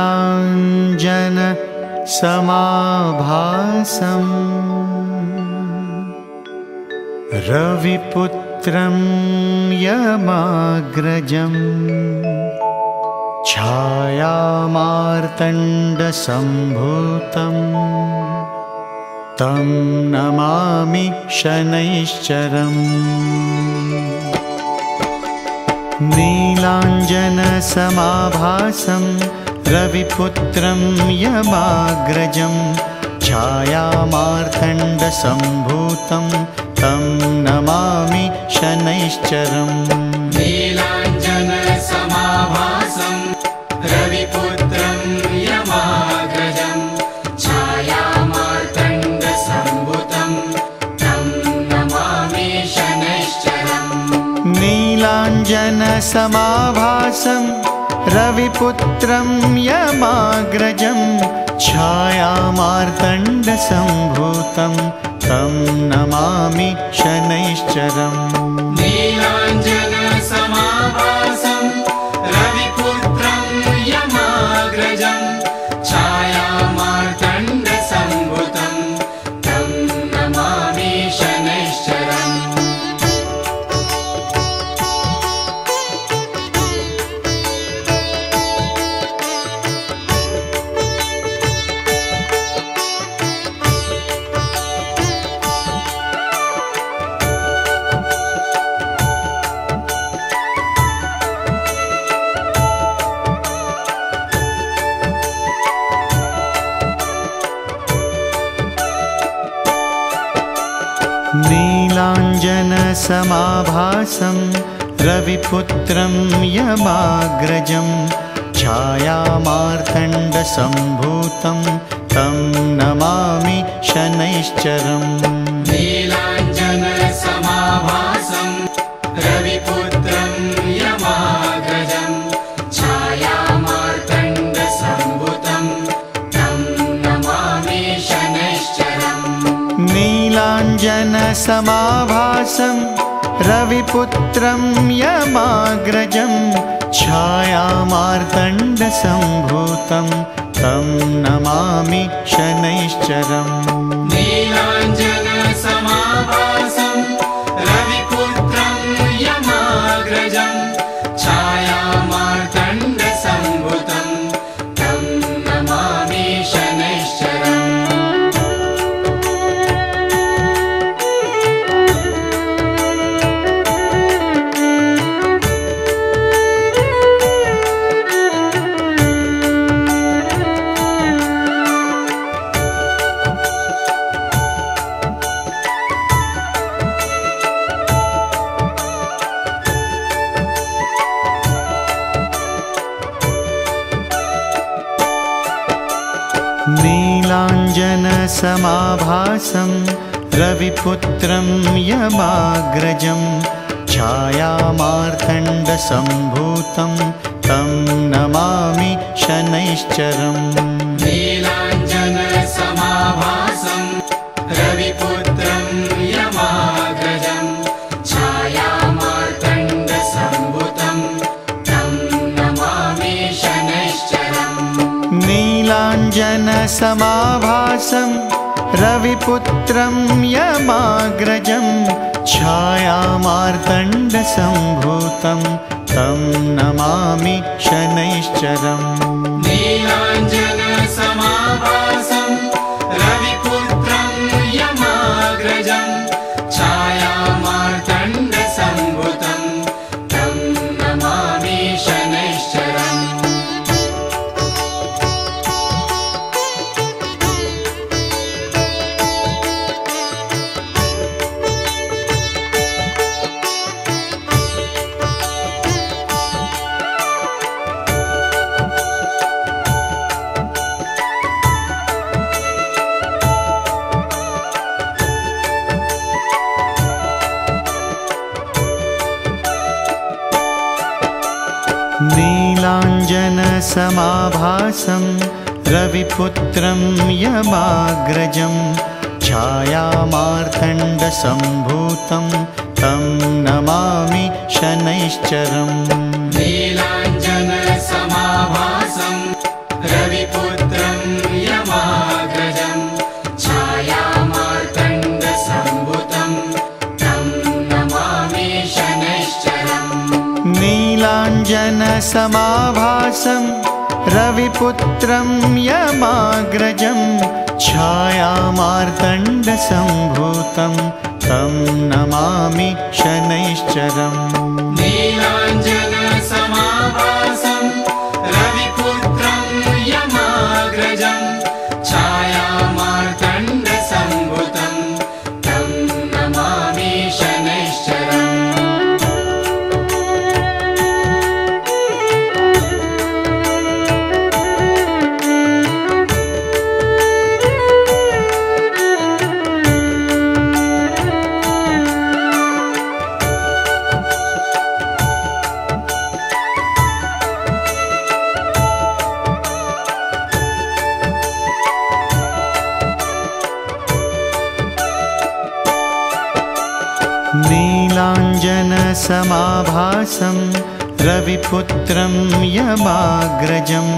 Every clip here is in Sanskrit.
नीलाञ्जन समाभासम् रविपुत्रं यमाग्रजम् छायामार्तण्डसम्भूतं तं नमामि शनैश्चरम् नीलाञ्जनसमाभासं रविपुत्रं यमाग्रजं छायामार्तण्डसम्भूतं तं नमामि शनैश्चरम् नीलाञ्जनसमाभासं रविपुत्रं यमाग्रजं छायामार्तण्डसम्भूतं तं नमामि शनैश्चरम् नीलाञ्जनसमाभासं रविपुत्रं यमाग्रजं छायामार्तण्डसम्भूतं तं नमामि शनैश्चरम् नीलाञ्जनसमाभासं रविपुत्रं यमाग्रजं छायामार्तण्डसम्भूतं तं नमामि शनैश्चरम् नीलाञ्जनसमाभासं रविपुत्रं यमाग्रजं छायामार्तण्डसम्भूतं तं नमामि शनैश्चरम् नीलाञ्जनसमाभासं रविपुत्रं यमाग्रजं छायामार्तण्डसम्भूतं तं नमामि शनैश्चरम् नीलाञ्जनसमाभासं रविपुत्रं यमाग्रजं छायामार्तण्डसम्भूतं तं नमामि शनैश्चरम् नीलाञ्जनसमाभासं रविपुत्रं यमाग्रजं छायामार्तण्डसम्भूतं तं नमामि शनैश्चरम् नीलाञ्जनसमाभासं रविपुत्रं यमाग्रजं छायामार्तण्डसम्भूतं तं नमामि शनैश्चरम् नीलाञ्जनसमाभासं रविपुत्रं यमाग्रजं छायामार्तण्डसम्भूतं तं नमामि शनैश्चरम् नीलाञ्जनसमाभासं रविपुत्रं यमाग्रजं छायामार्तण्डसम्भूतं तं नमामि शनैश्चरम् नीलाञ्जनसमाभासं रविपुत्रं यमाग्रजं छायामार्तण्डसम्भूतं तं नमामि शनैश्चरम् नीलाञ्जनसमाभासं रविपुत्रं यमाग्रजं छायामार्तण्डसम्भूतं तं नमामि शनैश्चरम् नीलाञ्जनसमाभासं नीलाञ्जनसमाभासं रविपुत्रं यमाग्रजं छायामार्तण्डसम्भूतं तं नमामि शनैश्चरम् नीलाञ्जनसमाभासं रविपुत्रं यमाग्रजं छायामार्तण्डसम्भूतं तं नमामि शनैश्चरम् नीलाञ्जनसमाभासं रविपुत्रं यमाग्रजं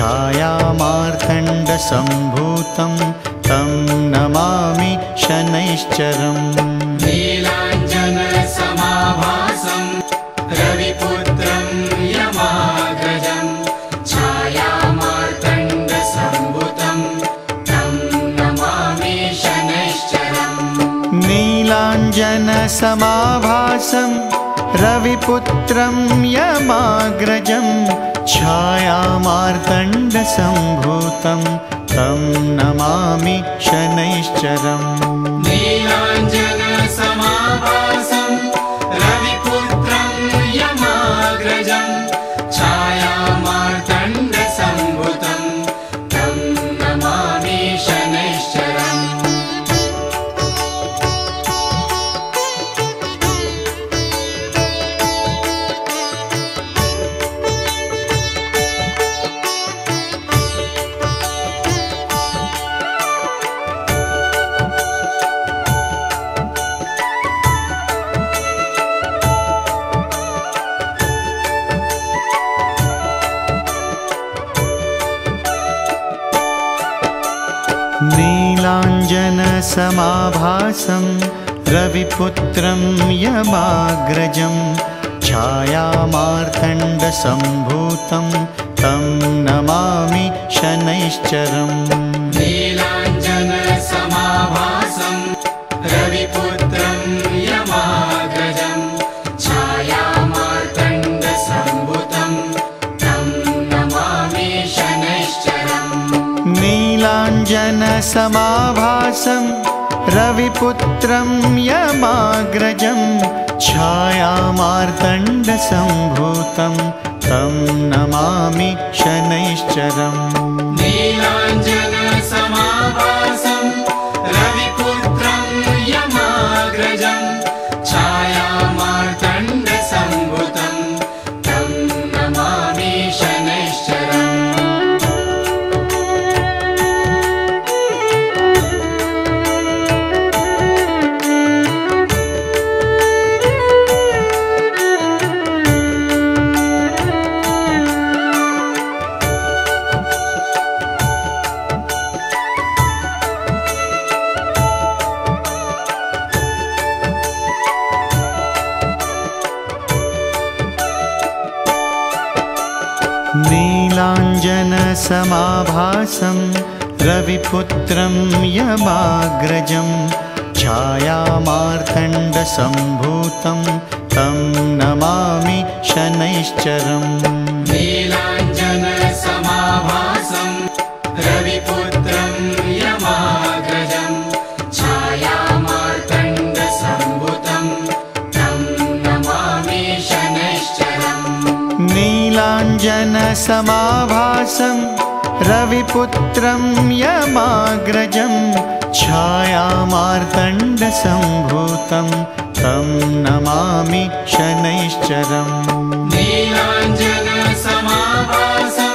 छायामार्तण्डसम्भूतं तं नमामि शनैश्चरम् नीलाञ्जनसमाभासं रविपुत्रं यमाग्रजं छायामार्तण्डसम्भूतं तं नमामि शनैश्चरम् नीलाञ्जनसमाभासं रविपुत्रं यमाग्रजं छायामार्तण्डसम्भूतं तं नमामि शनैश्चरम् नीलाञ्जनसमाभासं रविपुत्रं यमाग्रजं छायामार्तण्डसम्भूतं तं नमामि शनैश्चरम् नीलाञ्जनसमाभासं रविपुत्रं यमाग्रजं छायामार्तण्डसम्भूतं तं नमामि शनैश्चरम् नीलाञ्जनसमाभासं रविपुत्रं यमाग्रजं छायामार्तण्डसम्भूतं तं नमामि शनैश्चरम् नीलाञ्जनसमाभासं रविपुत्रं यमाग्रजं छायामार्तण्डसम्भूतं तं नमामि शनैश्चरम् नीलाञ्जनसमाभासं रविपुत्रं यमाग्रजं छायामार्तण्डसम्भूतं तं नमामि शनैश्चरम् नीलाञ्जनसमाभासं रविपुत्रं यमाग्रजं छायामार्तण्डसम्भूतं तं नमामि शनैश्चरम् नीलाञ्जनसमाभासं रविपुत्रं यमाग्रजं छायामार्तण्डसम्भूतं तं नमामि शनैश्चरम् नीलाञ्जनसमाभासं रविपुत्रं यमाग्रजं छायामार्तण्डसम्भूतं तं नमामि शनैश्चरम् नीलाञ्जनसमाभासं